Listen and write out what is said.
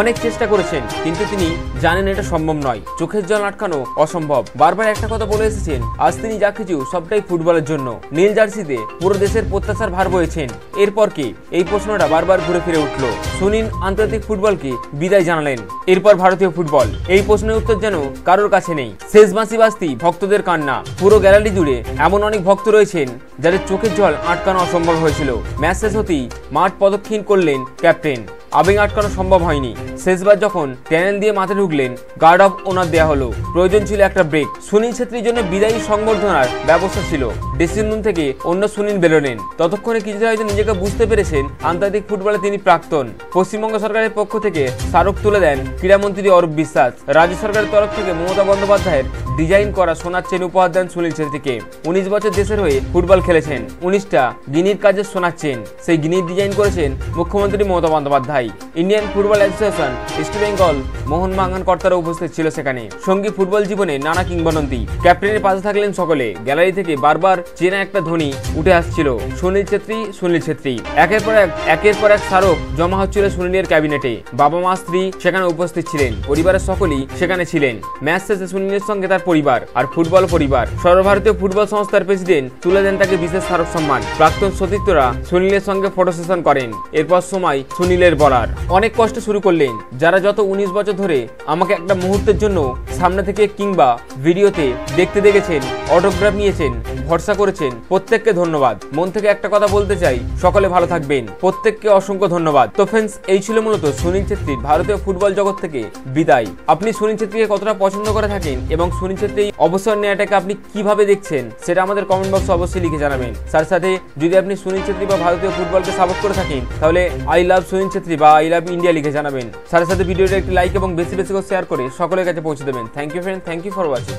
অনেক চেষ্টা করেছেন, কিন্তু তিনি জানেন এটা সম্ভব নয়। চোখের জল আটকানো অসম্ভব। বারবার একটা কথা বলে এসেছেন, আজ তিনি যা কিছু সবটাই ফুটবলের জন্য। নীল জার্সিতে পুরো দেশের প্রত্যাশার ভার বয়েছেন। এরপর কি? এই প্রশ্নটা বারবার ঘুরে ফিরে উঠল। সুনীল আন্তর্জাতিক ফুটবলকে বিদায় জানালেন। এরপর ভারতীয় ফুটবল? এই প্রশ্নের উত্তর যেন কারোর কাছে নেই। শেষ বাঁশি বাজতেই ভক্তদের কান্না। পুরো গ্যালারি জুড়ে এমন অনেক ভক্ত রয়েছেন যাদের চোখের জল আটকানো অসম্ভব হয়েছিল। ম্যাচ শেষ হতেই মাঠ প্রদক্ষিণ করলেন ক্যাপ্টেন। আবেগ আটকানো সম্ভব হয়নি। শেষবার যখন ট্যানেল দিয়ে মাঠে ঢুকলেন, গার্ড অফ ওনার দেওয়া হলো। প্রয়োজন ছিল একটা ব্রেক। সুনীল ছেত্রীর জন্য বিদায়ী সংবর্ধনার ব্যবস্থা ছিল। ড্রেসিং রুম থেকে অন্য সুনীল বেরোলেন। ততক্ষণে কিছুটা হয়তো নিজেকে বুঝতে পেরেছেন আন্তর্জাতিক ফুটবলে তিনি প্রাক্তন। পশ্চিমবঙ্গ সরকারের পক্ষ থেকে স্মারক তুলে দেন ক্রীড়ামন্ত্রী অরূপ বিশ্বাস। রাজ্য সরকারের তরফ থেকে মমতা বন্দ্যোপাধ্যায়ের ডিজাইন করা সোনার চেন উপহার দেন সুনীল ছেত্রীকে। 19 বছর দেশের হয়ে ফুটবল খেলেছেন। 19টা গিনির কাজের সোনার চেন, সেই গিনির ডিজাইন করেছেন মুখ্যমন্ত্রী Mamata Bandyopadhyay. Indian football association, east Bengal, Mohun Bagan কর্তারা উপস্থিত ছিল সেখানে। সঙ্গী ফুটবল জীবনে নানা কিংবদন্তি। ক্যাপ্টেনের পাশে থাকলেন সকলে। গ্যালারি থেকে বারবার চেনা একটা ধ্বনি উঠে আসছিল, সুনীল ছেত্রী, সুনীল ছেত্রী। একের পর এক স্মারক জমা হচ্ছিল সুনীলের ক্যাবিনেটে। বাবা মা স্ত্রী সেখানে উপস্থিত ছিলেন। পরিবারের সকলেই সেখানে ছিলেন। ম্যাচ শেষে সুনীলের সঙ্গে তার পরিবার আর ফুটবল পরিবার। সর্বভারতীয় ফুটবল সংস্থার প্রেসিডেন্ট তুলে দেন তাকে বিশেষ স্মারক সম্মান। প্রাক্তন সতীর্থরা সুনীলের সঙ্গে ফটো সেশন করেন। এরপর সময় সুনীলের বলার। অনেক কষ্ট শুরু করলেন। যারা যত 19 বছর ধরে আমাকে একটা মুহূর্তের জন্য সামনে থেকে কিংবা ভিডিওতে দেখতে দেখেছেন, অটোগ্রাফ নিয়েছেন, ভরসা করেছেন, প্রত্যেককে ধন্যবাদ। মন থেকে একটা কথা বলতে চাই, সকলে ভালো থাকবেন। প্রত্যেককে অসংখ্য ধন্যবাদ। তো ফ্রেন্ডস, এই ছিল মূলত সুনীল ছেত্রীর ভারতীয় ফুটবল জগৎ থেকে বিদায়। আপনি সুনীল ছেত্রীকে কতটা পছন্দ করে থাকেন এবং সুনীল ছেত্রী অবসর নেওয়াটাকে আপনি কিভাবে দেখছেন সেটা আমাদের কমেন্ট বক্সে অবশ্যই লিখে জানাবেন। তার সাথে যদি আপনি সুনীল ছেত্রী বা ভারতীয় ফুটবলকে সাপোর্ট করে থাকেন, তাহলে আই লাভ সুনীল ছেত্রী বা আই লাভ ইন্ডিয়া লিখে জানাবেন। সাথে সাথে ভিডিওটা একটি লাইক এবং বেশি বেশি করে শেয়ার করে সকলের কাছে পৌঁছে দেবেন। Thank you friend, thank you for watching.